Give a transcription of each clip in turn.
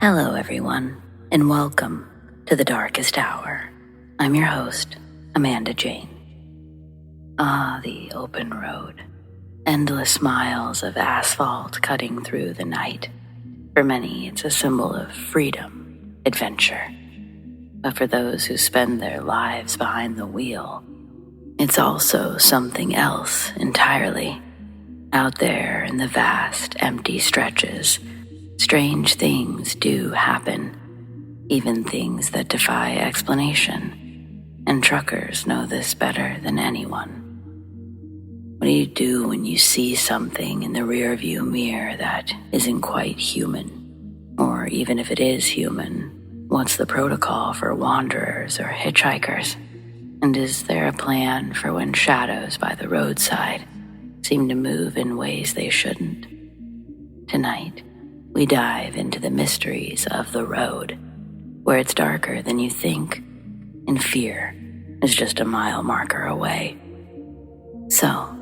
Hello everyone, and welcome to the Darkest Hour. I'm your host, Amanda Jane. The open road. Endless miles of asphalt cutting through the night. For many, it's a symbol of freedom, adventure. But for those who spend their lives behind the wheel, it's also something else entirely. Out there in the vast, empty stretches, strange things do happen, even things that defy explanation, and truckers know this better than anyone. What do you do when you see something in the rearview mirror that isn't quite human? Or even if it is human, what's the protocol for wanderers or hitchhikers? And is there a plan for when shadows by the roadside seem to move in ways they shouldn't? Tonight, we dive into the mysteries of the road, where it's darker than you think, and fear is just a mile marker away. So,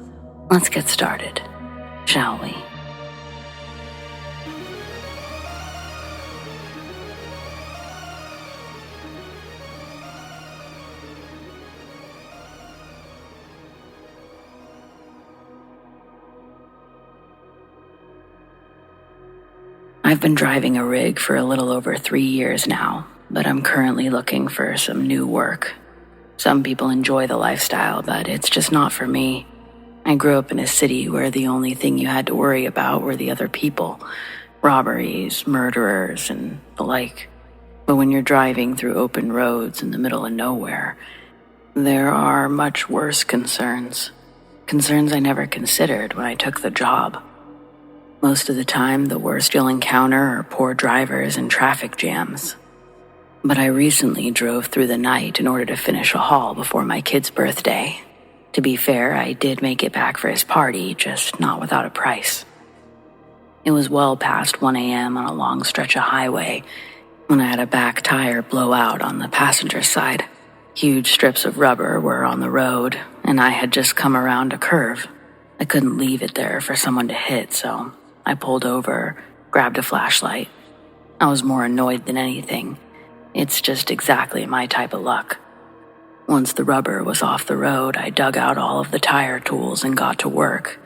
let's get started, shall we? I've been driving a rig for a little over 3 years now, but I'm currently looking for some new work. Some people enjoy the lifestyle, but it's just not for me. I grew up in a city where the only thing you had to worry about were the other people, robberies, murderers, and the like. But when you're driving through open roads in the middle of nowhere, there are much worse concerns. Concerns I never considered when I took the job. Most of the time, the worst you'll encounter are poor drivers and traffic jams. But I recently drove through the night in order to finish a haul before my kid's birthday. To be fair, I did make it back for his party, just not without a price. It was well past 1 a.m. on a long stretch of highway when I had a back tire blow out on the passenger side. Huge strips of rubber were on the road, and I had just come around a curve. I couldn't leave it there for someone to hit, so I pulled over, grabbed a flashlight. I was more annoyed than anything. It's just exactly my type of luck. Once the rubber was off the road, I dug out all of the tire tools and got to work.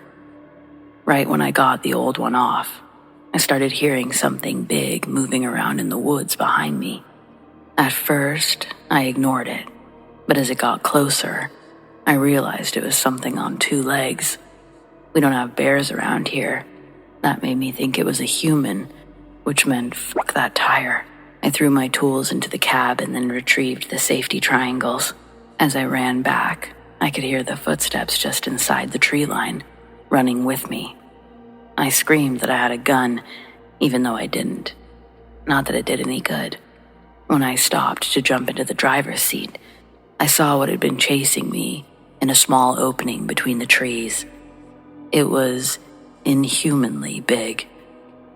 Right when I got the old one off, I started hearing something big moving around in the woods behind me. At first, I ignored it, but as it got closer, I realized it was something on 2 legs. We don't have bears around here. That made me think it was a human, which meant fuck that tire. I threw my tools into the cab and then retrieved the safety triangles. As I ran back, I could hear the footsteps just inside the tree line, running with me. I screamed that I had a gun, even though I didn't. Not that it did any good. When I stopped to jump into the driver's seat, I saw what had been chasing me in a small opening between the trees. It was inhumanly big.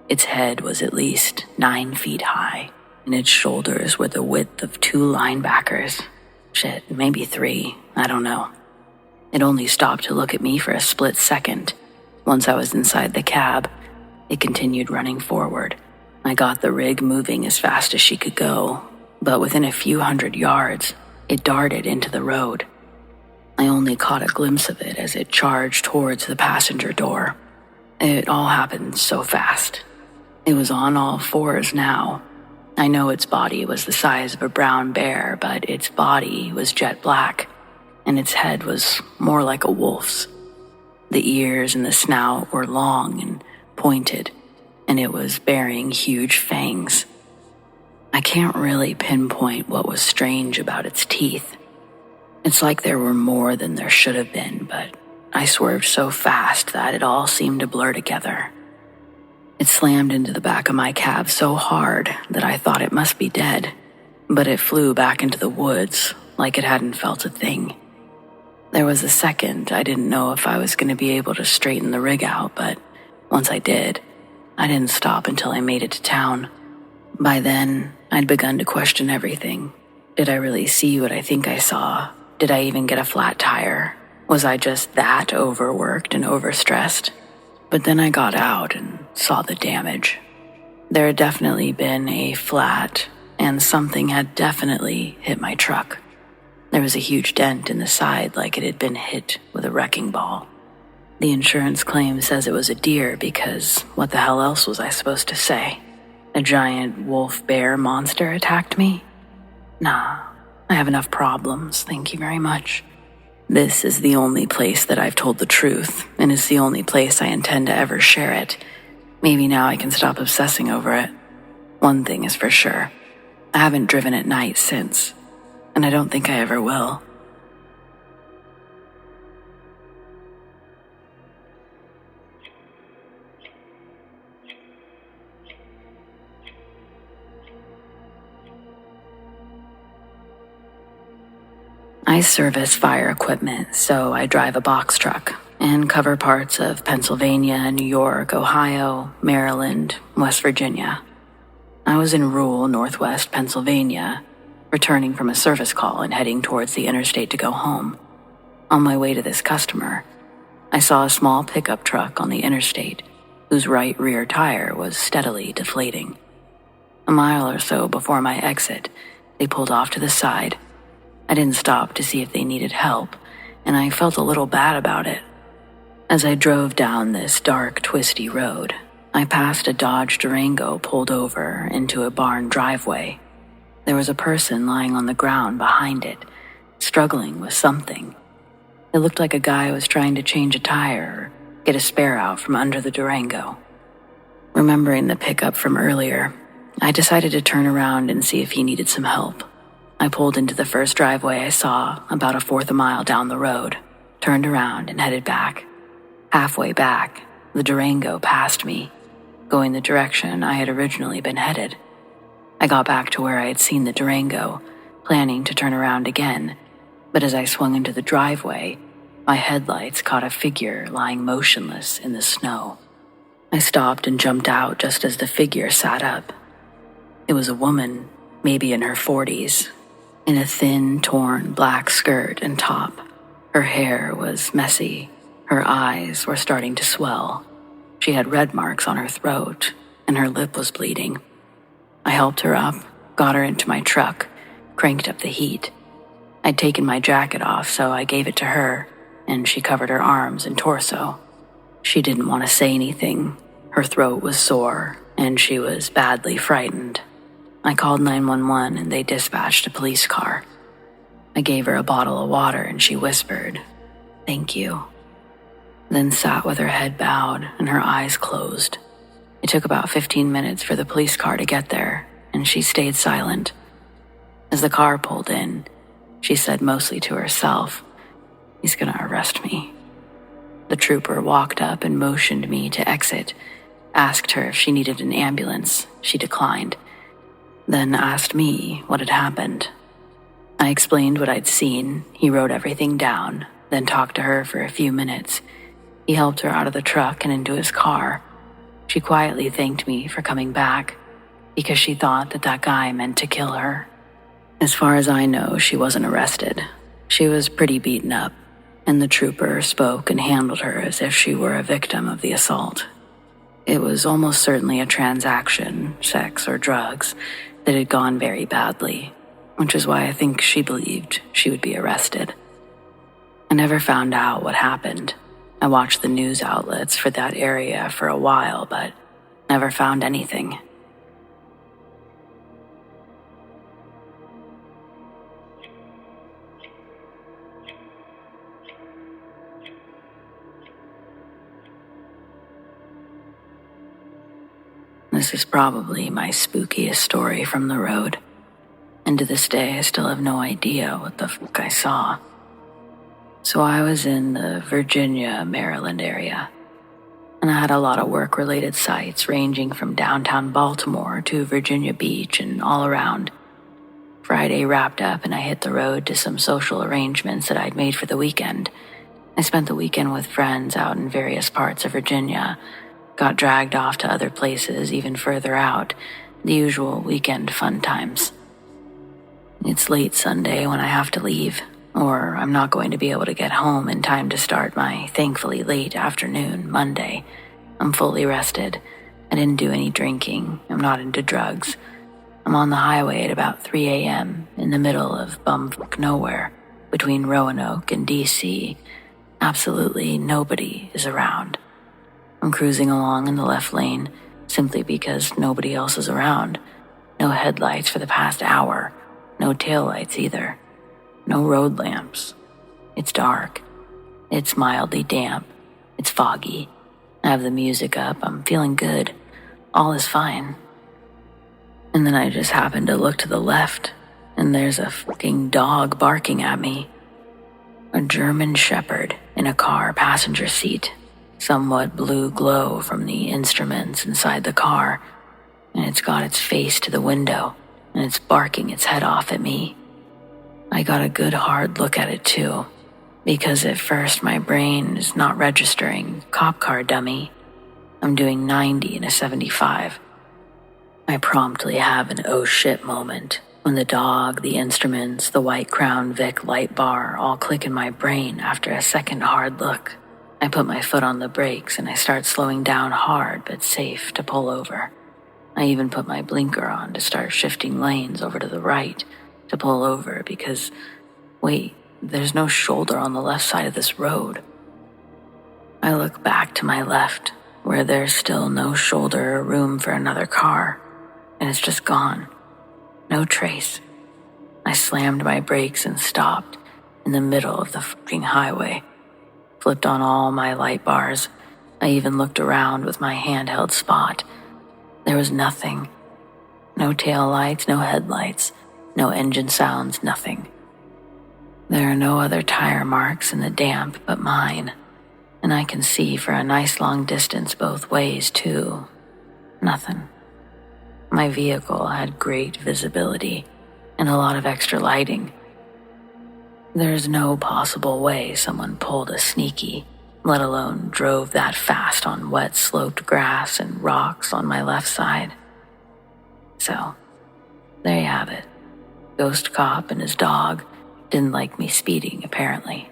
Its head was at least 9 feet high, and its shoulders were the width of 2 linebackers. Shit, maybe 3, I don't know. It only stopped to look at me for a split second. Once I was inside the cab, it continued running forward. I got the rig moving as fast as she could go, but within a few hundred yards, it darted into the road. I only caught a glimpse of it as it charged towards the passenger door. It all happened so fast. It was on all 4s now. I know its body was the size of a brown bear, but its body was jet black, and its head was more like a wolf's. The ears and the snout were long and pointed, and it was bearing huge fangs. I can't really pinpoint what was strange about its teeth. It's like there were more than there should have been, but I swerved so fast that it all seemed to blur together. It slammed into the back of my cab so hard that I thought it must be dead, but it flew back into the woods like it hadn't felt a thing. There was a second I didn't know if I was going to be able to straighten the rig out, but once I did, I didn't stop until I made it to town. By then, I'd begun to question everything. Did I really see what I think I saw? Did I even get a flat tire? Was I just that overworked and overstressed? But then I got out and saw the damage. There had definitely been a flat, and something had definitely hit my truck. There was a huge dent in the side like it had been hit with a wrecking ball. The insurance claim says it was a deer because what the hell else was I supposed to say? A giant wolf-bear monster attacked me? Nah, I have enough problems, thank you very much. This is the only place that I've told the truth, and it's the only place I intend to ever share it. Maybe now I can stop obsessing over it. One thing is for sure, I haven't driven at night since, and I don't think I ever will. I service fire equipment, so I drive a box truck and cover parts of Pennsylvania, New York, Ohio, Maryland, West Virginia. I was in rural Northwest Pennsylvania, returning from a service call and heading towards the interstate to go home. On my way to this customer, I saw a small pickup truck on the interstate whose right rear tire was steadily deflating. A mile or so before my exit, they pulled off to the side. I didn't stop to see if they needed help, and I felt a little bad about it. As I drove down this dark, twisty road, I passed a Dodge Durango pulled over into a barn driveway. There was a person lying on the ground behind it, struggling with something. It looked like a guy was trying to change a tire or get a spare out from under the Durango. Remembering the pickup from earlier, I decided to turn around and see if he needed some help. I pulled into the first driveway I saw, about a fourth a mile down the road, turned around and headed back. Halfway back, the Durango passed me, going the direction I had originally been headed. I got back to where I had seen the Durango, planning to turn around again, but as I swung into the driveway, my headlights caught a figure lying motionless in the snow. I stopped and jumped out just as the figure sat up. It was a woman, maybe in her 40s, in a thin, torn black skirt and top. Her hair was messy. Her eyes were starting to swell. She had red marks on her throat, and her lip was bleeding. I helped her up, got her into my truck, cranked up the heat. I'd taken my jacket off, so I gave it to her, and she covered her arms and torso. She didn't want to say anything. Her throat was sore, and she was badly frightened. I called 911 and they dispatched a police car. I gave her a bottle of water and she whispered, "Thank you," then sat with her head bowed and her eyes closed. It took about 15 minutes for the police car to get there, and she stayed silent. As the car pulled in, she said mostly to herself, "He's gonna arrest me." The trooper walked up and motioned me to exit, asked her if she needed an ambulance. She declined. Then asked me what had happened. I explained what I'd seen. He wrote everything down, then talked to her for a few minutes. He helped her out of the truck and into his car. She quietly thanked me for coming back because she thought that guy meant to kill her. As far as I know, she wasn't arrested. She was pretty beaten up, and the trooper spoke and handled her as if she were a victim of the assault. It was almost certainly a transaction, sex or drugs, that had gone very badly, which is why I think she believed she would be arrested. I never found out what happened. I watched the news outlets for that area for a while, but never found anything. This is probably my spookiest story from the road, and to this day I still have no idea what the fuck I saw. So I was in the Virginia, Maryland area, and I had a lot of work-related sites ranging from downtown Baltimore to Virginia Beach and all around. Friday wrapped up and I hit the road to some social arrangements that I'd made for the weekend. I spent the weekend with friends out in various parts of Virginia, got dragged off to other places even further out, the usual weekend fun times. It's late Sunday when I have to leave, or I'm not going to be able to get home in time to start my thankfully late afternoon Monday. I'm fully rested, I didn't do any drinking. I'm not into drugs. I'm on the highway at about 3 a.m. in the middle of bumfuck nowhere between Roanoke and D.C. Absolutely nobody is around. I'm cruising along in the left lane simply because nobody else is around. No headlights for the past hour. No taillights either. No road lamps. It's dark. It's mildly damp. It's foggy. I have the music up. I'm feeling good. All is fine. And then I just happen to look to the left, and there's a fucking dog barking at me. A German Shepherd in a car passenger seat. Somewhat blue glow from the instruments inside the car, and it's got its face to the window, and it's barking its head off at me. I got a good hard look at it too, because at first my brain is not registering cop car dummy. I'm doing 90 in a 75. I promptly have an oh shit moment when the dog, the instruments, the white Crown Vic light bar all click in my brain after a second hard look. I put my foot on the brakes and I start slowing down hard but safe to pull over. I even put my blinker on to start shifting lanes over to the right to pull over because, wait, there's no shoulder on the left side of this road. I look back to my left where there's still no shoulder or room for another car, and it's just gone. No trace. I slammed my brakes and stopped in the middle of the fucking highway. Flipped on all my light bars. I even looked around with my handheld spot. There was nothing. No tail lights, no headlights, no engine sounds, nothing. There are no other tire marks in the damp but mine, and I can see for a nice long distance both ways too. Nothing. My vehicle had great visibility and a lot of extra lighting. There's no possible way someone pulled a sneaky, let alone drove that fast on wet sloped grass and rocks on my left side. So, there you have it. Ghost cop and his dog didn't like me speeding, apparently.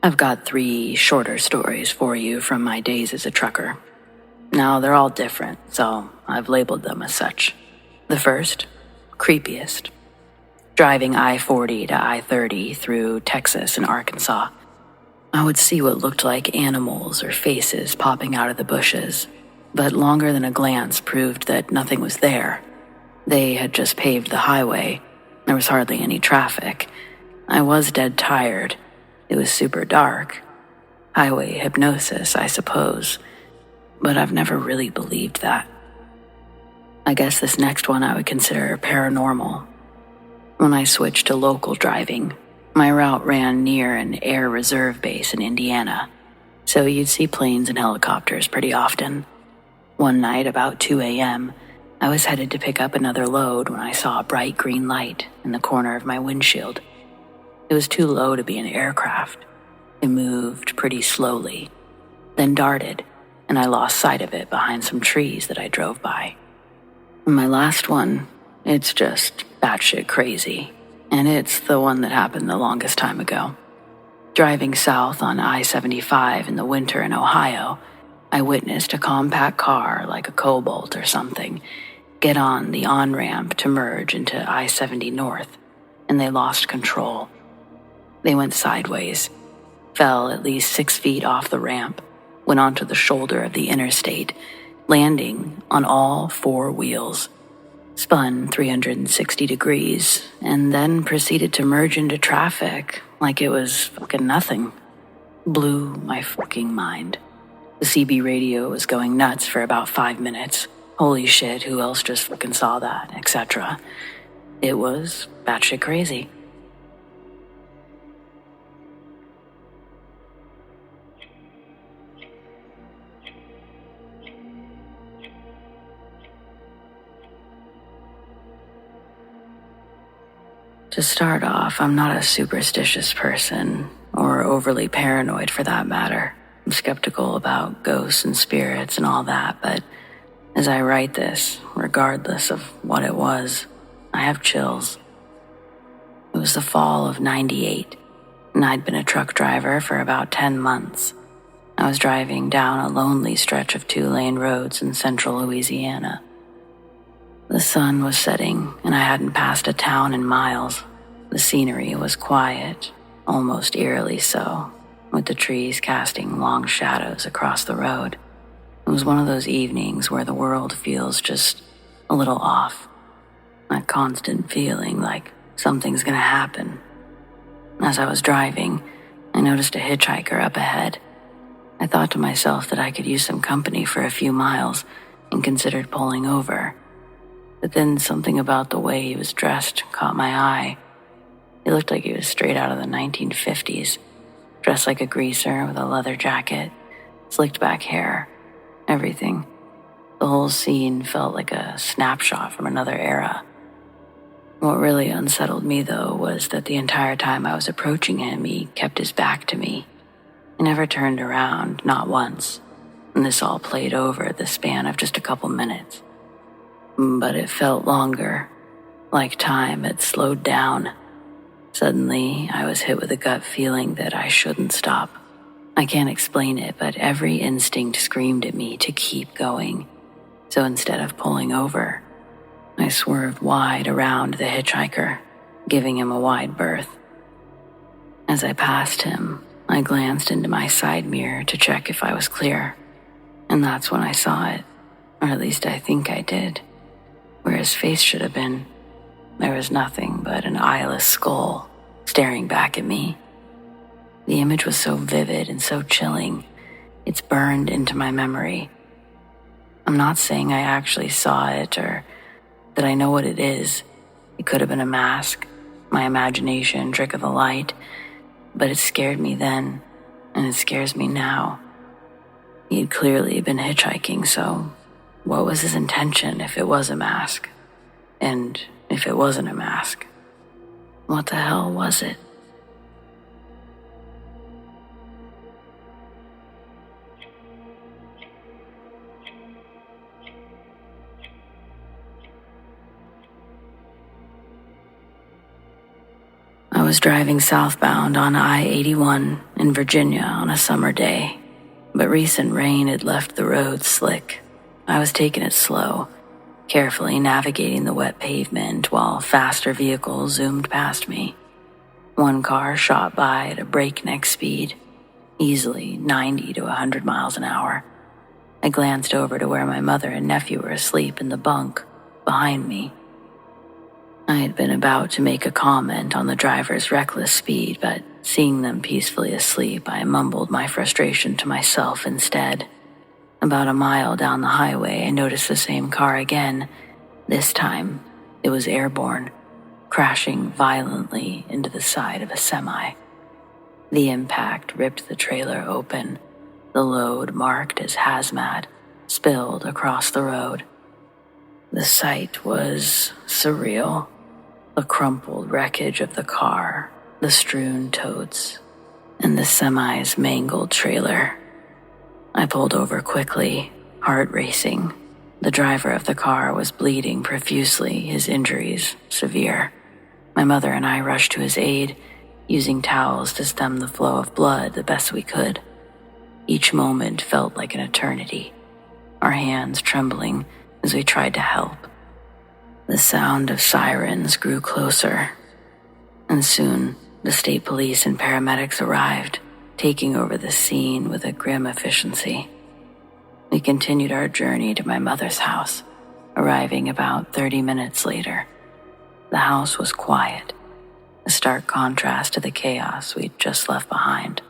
I've got 3 shorter stories for you from my days as a trucker. Now, they're all different, so I've labeled them as such. The first, creepiest. Driving I-40 to I-30 through Texas and Arkansas, I would see what looked like animals or faces popping out of the bushes, but longer than a glance proved that nothing was there. They had just paved the highway. There was hardly any traffic. I was dead tired. It was super dark. Highway hypnosis, I suppose. But I've never really believed that. I guess this next one I would consider paranormal. When I switched to local driving, my route ran near an air reserve base in Indiana, so you'd see planes and helicopters pretty often. One night, about 2 a.m., I was headed to pick up another load when I saw a bright green light in the corner of my windshield. It was too low to be an aircraft. It moved pretty slowly, then darted, and I lost sight of it behind some trees that I drove by. And my last one, it's just batshit crazy, and it's the one that happened the longest time ago. Driving south on I-75 in the winter in Ohio, I witnessed a compact car like a Cobalt or something get on the on-ramp to merge into I-70 North, and they lost control. They went sideways, fell at least 6 feet off the ramp, went onto the shoulder of the interstate, landing on all 4 wheels, spun 360 degrees, and then proceeded to merge into traffic like it was fucking nothing. Blew my fucking mind. The CB radio was going nuts for about 5 minutes. Holy shit, who else just fucking saw that, etc. It was batshit crazy. To start off, I'm not a superstitious person, or overly paranoid for that matter. I'm skeptical about ghosts and spirits and all that, but As I write this, regardless of what it was, I have chills. It was the fall of '98, and I'd been a truck driver for about 10 months. I was driving down a lonely stretch of 2-lane roads in central Louisiana. The sun was setting, and I hadn't passed a town in miles. The scenery was quiet, almost eerily so, with the trees casting long shadows across the road. It was one of those evenings where the world feels just a little off. That constant feeling like something's gonna happen. As I was driving, I noticed a hitchhiker up ahead. I thought to myself that I could use some company for a few miles and considered pulling over. But then something about the way he was dressed caught my eye. He looked like he was straight out of the 1950s, dressed like a greaser with a leather jacket, slicked back hair, everything. The whole scene felt like a snapshot from another era. What really unsettled me, though, was that the entire time I was approaching him, he kept his back to me. He never turned around, not once, and this all played over the span of just a couple minutes. But it felt longer, like time had slowed down. Suddenly, I was hit with a gut feeling that I shouldn't stop. I can't explain it, but every instinct screamed at me to keep going. So instead of pulling over, I swerved wide around the hitchhiker, giving him a wide berth. As I passed him, I glanced into my side mirror to check if I was clear, and that's when I saw it, or at least I think I did. Where his face should have been, there was nothing but an eyeless skull staring back at me. The image was so vivid and so chilling, it's burned into my memory. I'm not saying I actually saw it or that I know what it is. It could have been a mask, my imagination, trick of the light, but it scared me then, and it scares me now. He had clearly been hitchhiking, so what was his intention if it was a mask? And if it wasn't a mask, what the hell was it? I was driving southbound on I-81 in Virginia on a summer day, but recent rain had left the roads slick. I was taking it slow, carefully navigating the wet pavement while faster vehicles zoomed past me. One car shot by at a breakneck speed, easily 90 to 100 miles an hour. I glanced over to where my mother and nephew were asleep in the bunk behind me. I had been about to make a comment on the driver's reckless speed, but seeing them peacefully asleep, I mumbled my frustration to myself instead. About a mile down the highway, I noticed the same car again. This time, it was airborne, crashing violently into the side of a semi. The impact ripped the trailer open. The load, marked as hazmat, spilled across the road. The sight was surreal. The crumpled wreckage of the car, the strewn totes, and the semi's mangled trailer. I pulled over quickly, heart racing. The driver of the car was bleeding profusely, his injuries severe. My mother and I rushed to his aid, using towels to stem the flow of blood the best we could. Each moment felt like an eternity, our hands trembling as we tried to help. The sound of sirens grew closer, and soon the state police and paramedics arrived, taking over the scene with a grim efficiency. We continued our journey to my mother's house, arriving about 30 minutes later. The house was quiet, a stark contrast to the chaos we'd just left behind.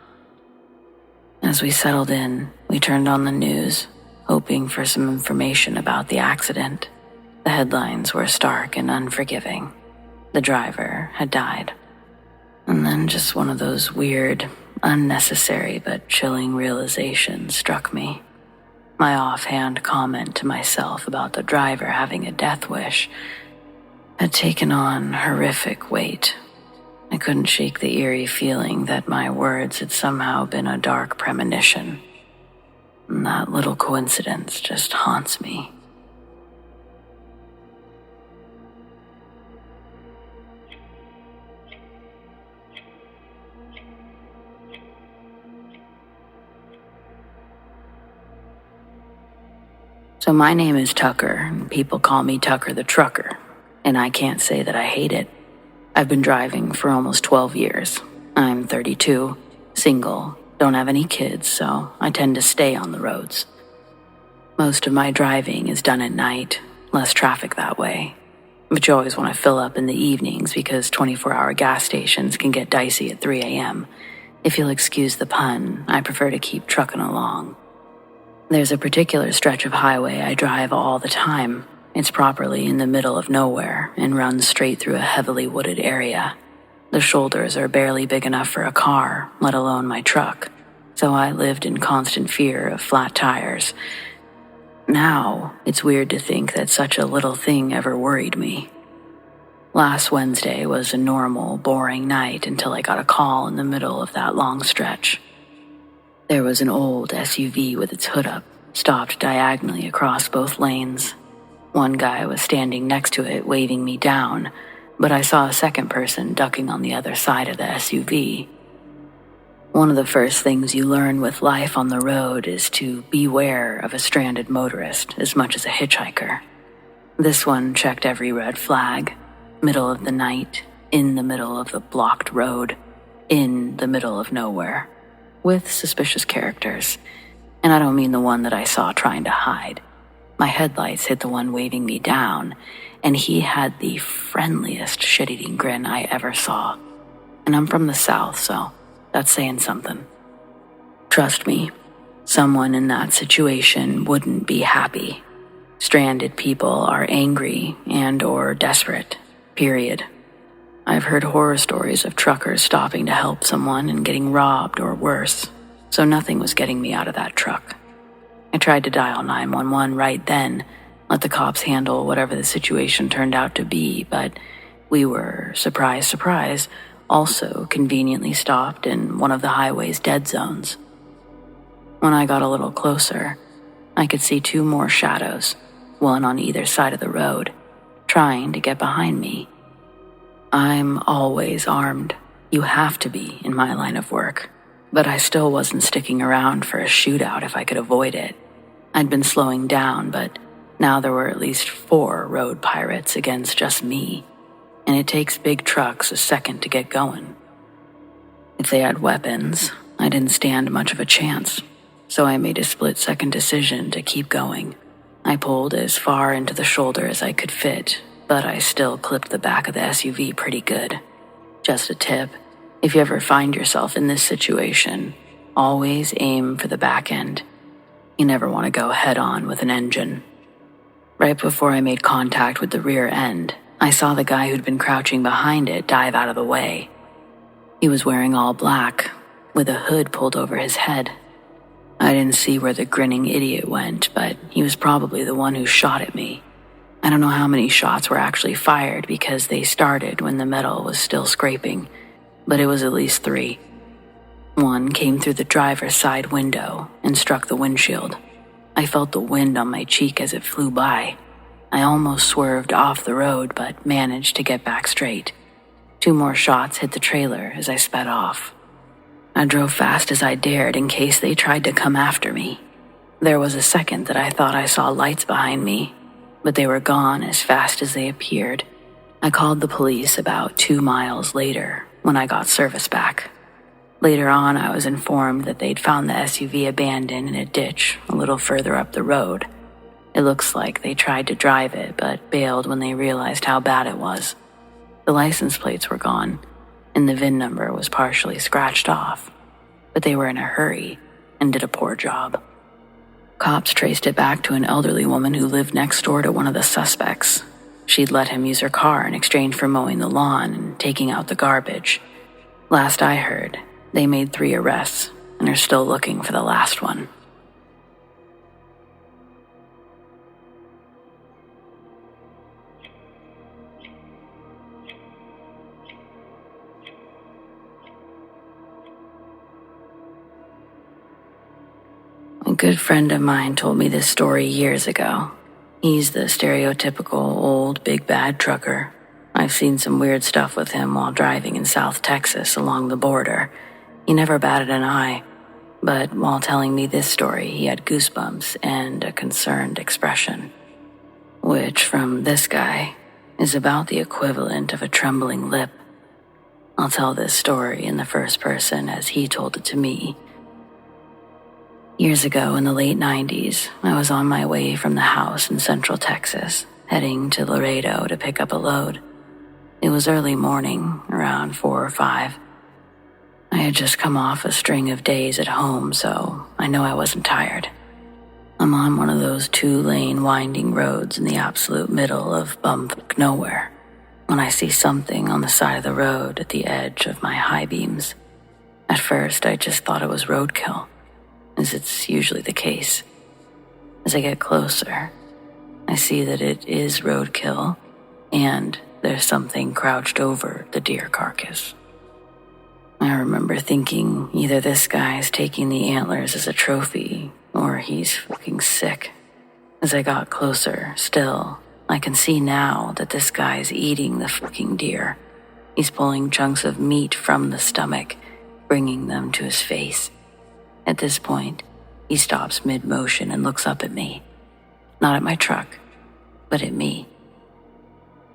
As we settled in, we turned on the news, hoping for some information about the accident. The headlines were stark and unforgiving. The driver had died. And then just one of those weird, unnecessary but chilling realizations struck me. My offhand comment to myself about the driver having a death wish had taken on horrific weight. I couldn't shake the eerie feeling that my words had somehow been a dark premonition. And that little coincidence just haunts me So my name is Tucker, and people call me Tucker the Trucker, and I can't say that I hate it. I've been driving for almost 12 years. I'm 32, single, don't have any kids, so I tend to stay on the roads. Most of my driving is done at night, less traffic that way. But you always want to fill up in the evenings because 24-hour gas stations can get dicey at 3 a.m. If you'll excuse the pun, I prefer to keep trucking along. There's a particular stretch of highway I drive all the time. It's properly in the middle of nowhere and runs straight through a heavily wooded area. The shoulders are barely big enough for a car, let alone my truck, so I lived in constant fear of flat tires. Now, it's weird to think that such a little thing ever worried me. Last Wednesday was a normal, boring night until I got a call in the middle of that long stretch. There was an old SUV with its hood up, stopped diagonally across both lanes. One guy was standing next to it, waving me down, but I saw a second person ducking on the other side of the SUV. One of the first things you learn with life on the road is to beware of a stranded motorist as much as a hitchhiker. This one checked every red flag. Middle of the night, in the middle of the blocked road, in the middle of nowhere, with suspicious characters. And I don't mean the one that I saw trying to hide. My headlights hit the one waving me down, and he had the friendliest shit-eating grin I ever saw. And I'm from the South, so that's saying something. Trust me, someone in that situation wouldn't be happy. Stranded people are angry and or desperate, period. I've heard horror stories of truckers stopping to help someone and getting robbed or worse, so nothing was getting me out of that truck. I tried to dial 911 right then, let the cops handle whatever the situation turned out to be, but we were, surprise, surprise, also conveniently stopped in one of the highway's dead zones. When I got a little closer, I could see two more shadows, one on either side of the road, trying to get behind me. I'm always armed. You have to be in my line of work, but I still wasn't sticking around for a shootout if I could avoid it. I'd been slowing down, but now there were at least 4 road pirates against just me, and it takes big trucks a second to get going. If they had weapons, I didn't stand much of a chance, so I made a split-second decision to keep going. I pulled as far into the shoulder as I could fit, but I still clipped the back of the SUV pretty good. Just a tip, if you ever find yourself in this situation, always aim for the back end. You never want to go head-on with an engine. Right before I made contact with the rear end, I saw the guy who'd been crouching behind it dive out of the way. He was wearing all black, with a hood pulled over his head. I didn't see where the grinning idiot went, but he was probably the one who shot at me. I don't know how many shots were actually fired because they started when the metal was still scraping, but it was at least 3. One came through the driver's side window and struck the windshield. I felt the wind on my cheek as it flew by. I almost swerved off the road but managed to get back straight. 2 more shots hit the trailer as I sped off. I drove fast as I dared in case they tried to come after me. There was a second that I thought I saw lights behind me, but they were gone as fast as they appeared. I called the police about 2 miles later when I got service back. Later on, I was informed that they'd found the SUV abandoned in a ditch a little further up the road. It looks like they tried to drive it, but bailed when they realized how bad it was. The license plates were gone, and the VIN number was partially scratched off, but they were in a hurry and did a poor job. Cops traced it back to an elderly woman who lived next door to one of the suspects. She'd let him use her car in exchange for mowing the lawn and taking out the garbage. Last I heard, they made 3 arrests and are still looking for the last one. A good friend of mine told me this story years ago. He's the stereotypical old big bad trucker. I've seen some weird stuff with him while driving in South Texas along the border. He never batted an eye, but while telling me this story, he had goosebumps and a concerned expression, which, from this guy, is about the equivalent of a trembling lip. I'll tell this story in the first person as he told it to me. Years ago in the late 90s, I was on my way from the house in Central Texas, heading to Laredo to pick up a load. It was early morning, around 4 or 5. I had just come off a string of days at home, so I know I wasn't tired. I'm on one of those 2-lane winding roads in the absolute middle of bumfuck nowhere when I see something on the side of the road at the edge of my high beams. At first, I just thought it was roadkill, as it's usually the case. As I get closer, I see that it is roadkill, and there's something crouched over the deer carcass. I remember thinking either this guy's taking the antlers as a trophy, or he's fucking sick. As I got closer, still, I can see now that this guy's eating the fucking deer. He's pulling chunks of meat from the stomach, bringing them to his face. At this point, he stops mid-motion and looks up at me. Not at my truck, but at me.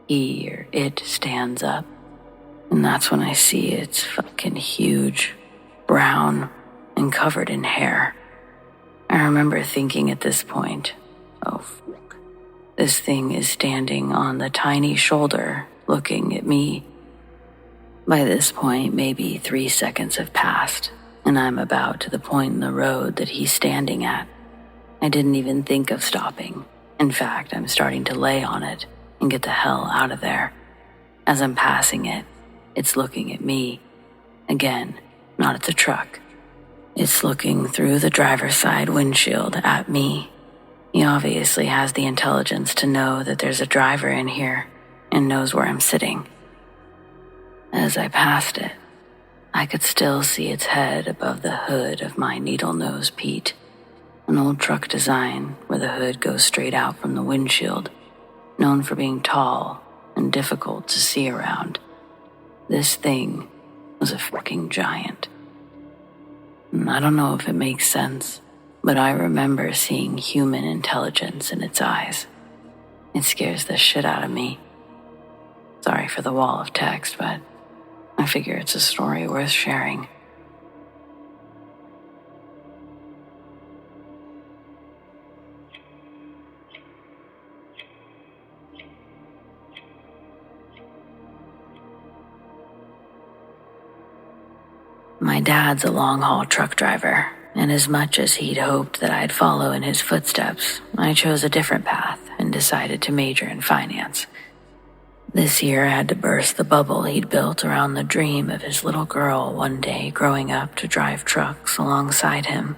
He or it stands up, and that's when I see it's fucking huge, brown, and covered in hair. I remember thinking at this point, oh fuck, this thing is standing on the tiny shoulder, looking at me. By this point, maybe 3 seconds have passed, and I'm about to the point in the road that he's standing at. I didn't even think of stopping. In fact, I'm starting to lay on it and get the hell out of there. As I'm passing it, it's looking at me. Again, not at the truck. It's looking through the driver's side windshield at me. He obviously has the intelligence to know that there's a driver in here and knows where I'm sitting. As I passed it, I could still see its head above the hood of my needle-nose Pete, an old truck design where the hood goes straight out from the windshield, known for being tall and difficult to see around. This thing was a fucking giant. I don't know if it makes sense, but I remember seeing human intelligence in its eyes. It scares the shit out of me. Sorry for the wall of text, but I figure it's a story worth sharing. My dad's a long-haul truck driver, and as much as he'd hoped that I'd follow in his footsteps, I chose a different path and decided to major in finance. This year I had to burst the bubble he'd built around the dream of his little girl one day growing up to drive trucks alongside him.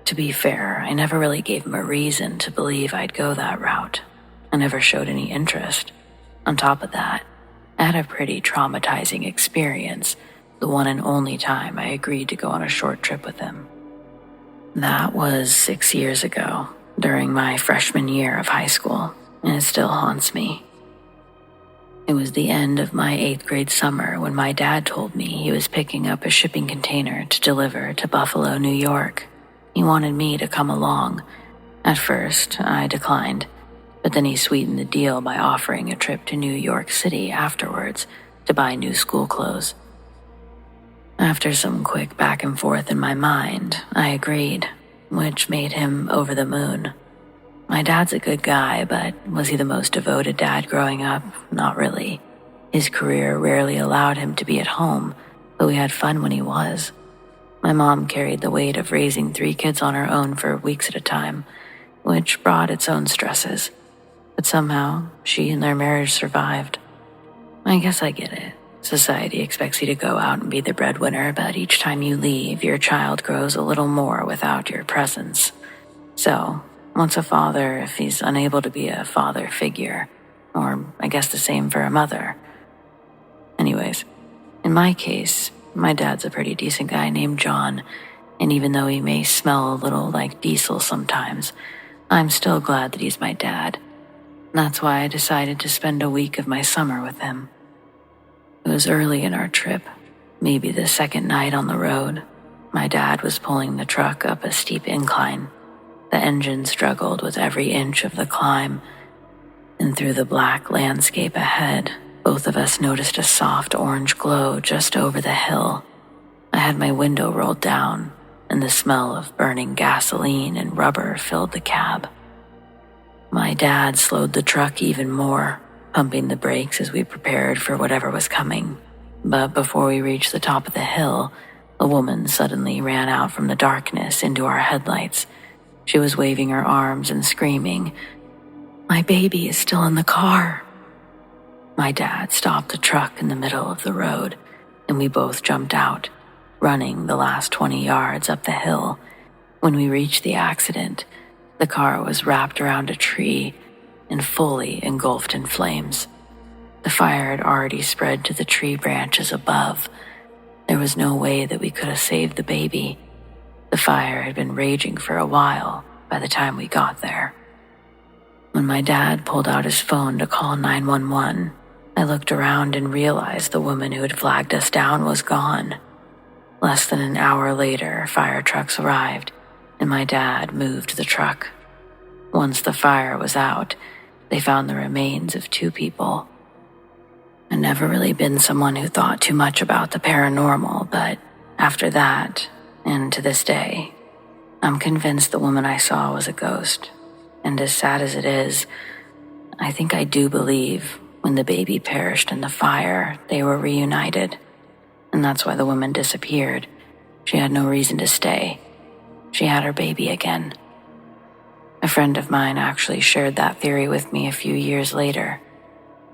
To be fair, I never really gave him a reason to believe I'd go that route. I never showed any interest. On top of that, I had a pretty traumatizing experience the one and only time I agreed to go on a short trip with him. That was 6 years ago, during my freshman year of high school, and it still haunts me. It was the end of my 8th grade summer when my dad told me he was picking up a shipping container to deliver to Buffalo, New York. He wanted me to come along. At first, I declined, but then he sweetened the deal by offering a trip to New York City afterwards to buy new school clothes. After some quick back and forth in my mind, I agreed, which made him over the moon. My dad's a good guy, but was he the most devoted dad growing up? Not really. His career rarely allowed him to be at home, but we had fun when he was. My mom carried the weight of raising 3 kids on her own for weeks at a time, which brought its own stresses. But somehow, she and their marriage survived. I guess I get it. Society expects you to go out and be the breadwinner, but each time you leave, your child grows a little more without your presence. So, what's a father if he's unable to be a father figure? Or, I guess the same for a mother. Anyways, in my case, my dad's a pretty decent guy named John, and even though he may smell a little like diesel sometimes, I'm still glad that he's my dad. That's why I decided to spend a week of my summer with him. It was early in our trip, maybe the second night on the road. My dad was pulling the truck up a steep incline. The engine struggled with every inch of the climb, and through the black landscape ahead, both of us noticed a soft orange glow just over the hill. I had my window rolled down, and the smell of burning gasoline and rubber filled the cab. My dad slowed the truck even more, pumping the brakes as we prepared for whatever was coming. But before we reached the top of the hill, a woman suddenly ran out from the darkness into our headlights. She was waving her arms and screaming, "My baby is still in the car." My dad stopped the truck in the middle of the road, and we both jumped out, running the last 20 yards up the hill. When we reached the accident, the car was wrapped around a tree and fully engulfed in flames. The fire had already spread to the tree branches above. There was no way that we could have saved the baby. The fire had been raging for a while by the time we got there. When my dad pulled out his phone to call 911, I looked around and realized the woman who had flagged us down was gone. Less than an hour later, fire trucks arrived, and my dad moved the truck. Once the fire was out, they found the remains of 2 people. I'd never really been someone who thought too much about the paranormal, but after that, and to this day, I'm convinced the woman I saw was a ghost. And as sad as it is, I think I do believe when the baby perished in the fire, they were reunited. And that's why the woman disappeared. She had no reason to stay. She had her baby again. A friend of mine actually shared that theory with me a few years later,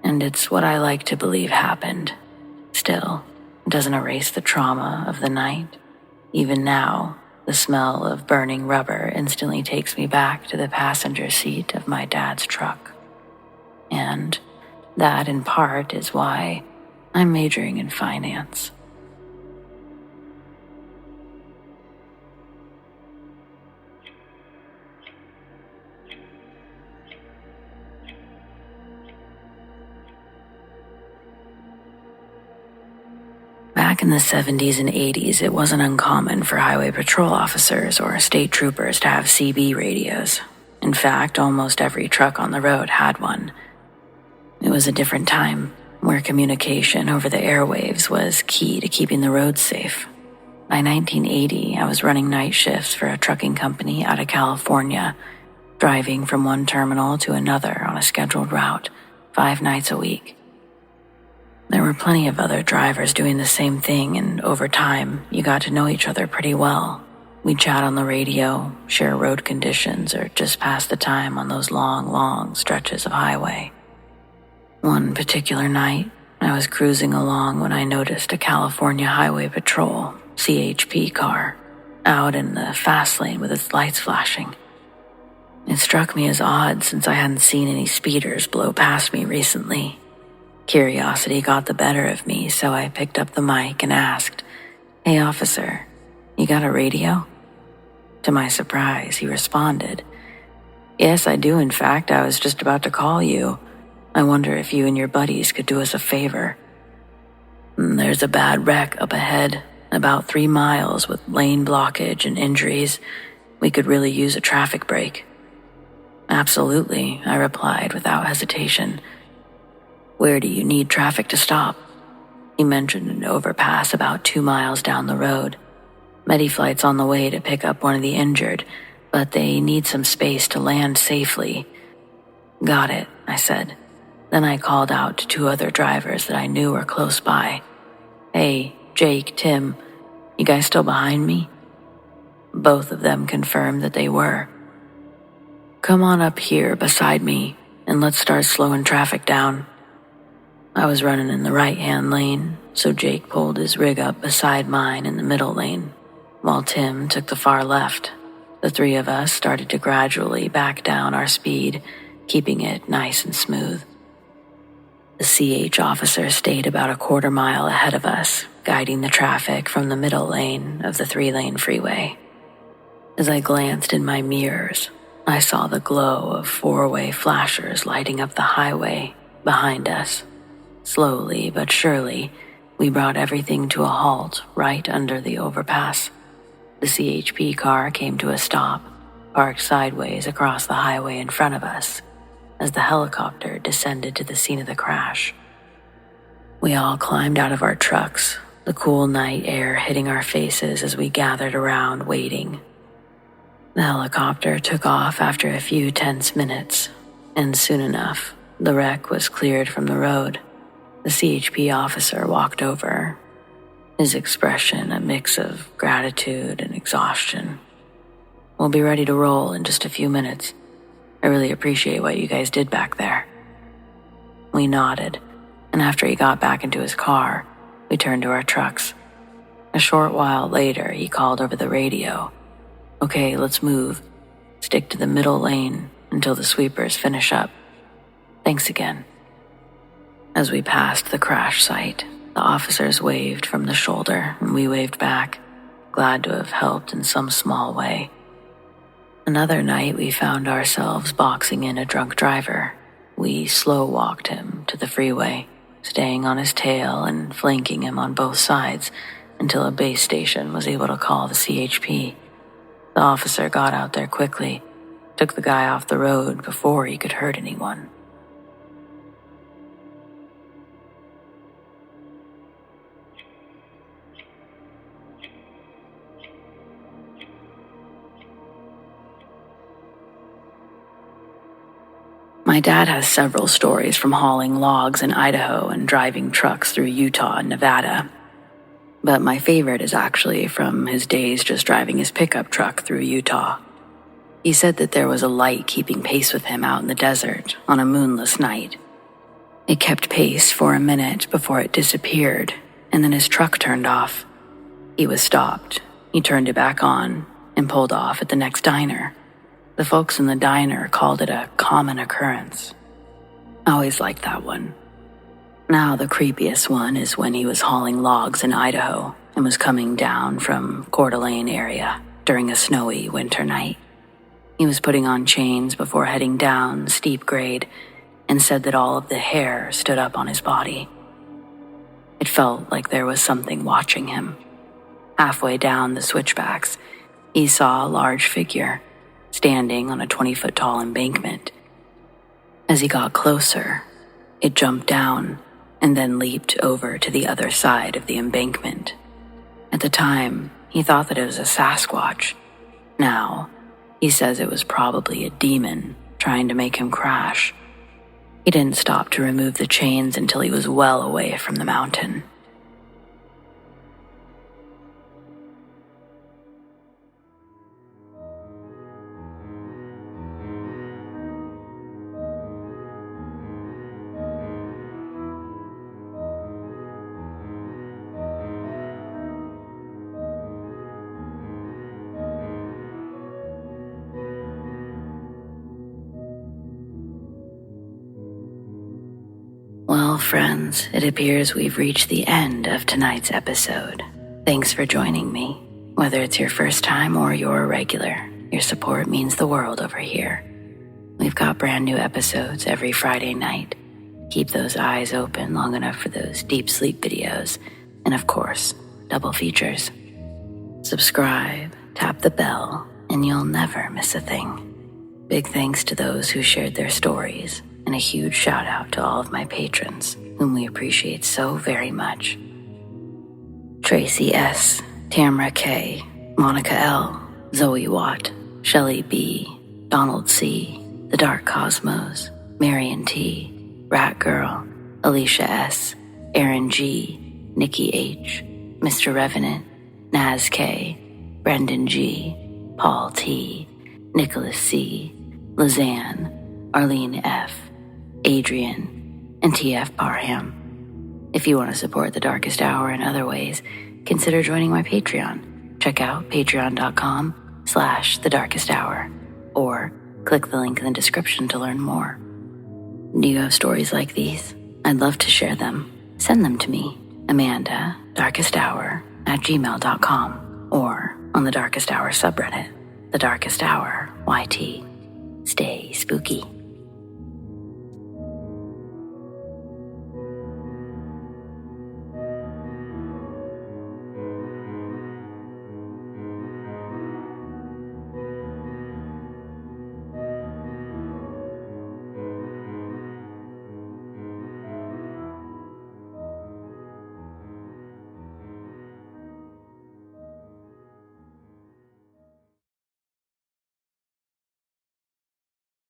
and it's what I like to believe happened. Still, it doesn't erase the trauma of the night. Even now, the smell of burning rubber instantly takes me back to the passenger seat of my dad's truck. And that, in part, is why I'm majoring in finance. Back in the 70s and 80s, it wasn't uncommon for highway patrol officers or state troopers to have CB radios. In fact, almost every truck on the road had one. It was a different time, where communication over the airwaves was key to keeping the roads safe. By 1980, I was running night shifts for a trucking company out of California, driving from one terminal to another on a scheduled route, 5 nights a week. There were plenty of other drivers doing the same thing, and over time, you got to know each other pretty well. We'd chat on the radio, share road conditions, or just pass the time on those long stretches of highway. One particular night, I was cruising along when I noticed a California Highway Patrol CHP car out in the fast lane with its lights flashing. It struck me as odd since I hadn't seen any speeders blow past me recently. Curiosity got the better of me, so I picked up the mic and asked, "Hey officer, you got a radio?" To my surprise, he responded, "Yes, I do. In fact, I was just about to call you. I wonder if you and your buddies could do us a favor. There's a bad wreck up ahead, about 3 miles with lane blockage and injuries. We could really use a traffic break." "Absolutely," I replied without hesitation. "Where do you need traffic to stop?" He mentioned an overpass about 2 miles down the road. Mediflight's on the way to pick up one of the injured, but they need some space to land safely. "Got it," I said. Then I called out to 2 other drivers that I knew were close by. "Hey, Jake, Tim, you guys still behind me?" Both of them confirmed that they were. "Come on up here beside me, and let's start slowing traffic down." I was running in the right-hand lane, so Jake pulled his rig up beside mine in the middle lane, while Tim took the far left. The 3 of us started to gradually back down our speed, keeping it nice and smooth. The CH officer stayed about a 1/4 mile ahead of us, guiding the traffic from the middle lane of the 3-lane freeway. As I glanced in my mirrors, I saw the glow of 4-way flashers lighting up the highway behind us. Slowly but surely, we brought everything to a halt right under the overpass. the CHP car came to a stop, parked sideways across the highway in front of us, as the helicopter descended to the scene of the crash. We all climbed out of our trucks, the cool night air hitting our faces as we gathered around waiting. The helicopter took off after a few tense minutes, and soon enough, the wreck was cleared from the road. The CHP officer walked over, his expression a mix of gratitude and exhaustion. "We'll be ready to roll in just a few minutes. I really appreciate what you guys did back there." We nodded, and after he got back into his car, we turned to our trucks. A short while later, he called over the radio. "Okay, let's move. Stick to the middle lane until the sweepers finish up. Thanks again." As we passed the crash site, the officers waved from the shoulder and we waved back, glad to have helped in some small way. Another night we found ourselves boxing in a drunk driver. We slow-walked him to the freeway, staying on his tail and flanking him on both sides until a base station was able to call the CHP. The officer got out there quickly, took the guy off the road before he could hurt anyone. My dad has several stories from hauling logs in Idaho and driving trucks through Utah and Nevada. But my favorite is actually from his days just driving his pickup truck through Utah. He said that there was a light keeping pace with him out in the desert on a moonless night. It kept pace for a minute before it disappeared, and then his truck turned off. He was stopped. He turned it back on and pulled off at the next diner. The folks in the diner called it a common occurrence. I always liked that one. Now the creepiest one is when he was hauling logs in Idaho and was coming down from Coeur d'Alene area during a snowy winter night. He was putting on chains before heading down steep grade and said that all of the hair stood up on his body. It felt like there was something watching him. Halfway down the switchbacks, he saw a large figure standing on a 20-foot tall embankment. As he got closer, it jumped down and then leaped over to the other side of the embankment. At the time, he thought that it was a Sasquatch. Now, he says it was probably a demon trying to make him crash. He didn't stop to remove the chains until he was well away from the mountain. Well, friends, it appears we've reached the end of tonight's episode. Thanks for joining me. Whether it's your first time or you're a regular, your support means the world over here. We've got brand new episodes every Friday night. Keep those eyes open long enough for those deep sleep videos, and of course, double features. Subscribe, tap the bell, and you'll never miss a thing. Big thanks to those who shared their stories, and a huge shout out to all of my patrons, whom we appreciate so very much. Tracy S, Tamara K, Monica L, ZoeWatt, Chelle B, Donald C, The Dark Cosmos, Marion T, Rat Girl, Alisha S, Erin G, Nikki H, Mr. Revenant, Naz K, Brendon G, Paul T, Nicholas C, Lizanne, Arlene F, Adrian, and TF Parham. If you want to support the Darkest Hour in other ways, consider joining my Patreon. Check out patreon.com/thedarkesthour, or click the link in the description to learn more. Do you have stories like these? I'd love to share them. Send them to me, Amanda, darkesthour@gmail.com, or on the Darkest Hour subreddit, The Darkest Hour YT. Stay spooky.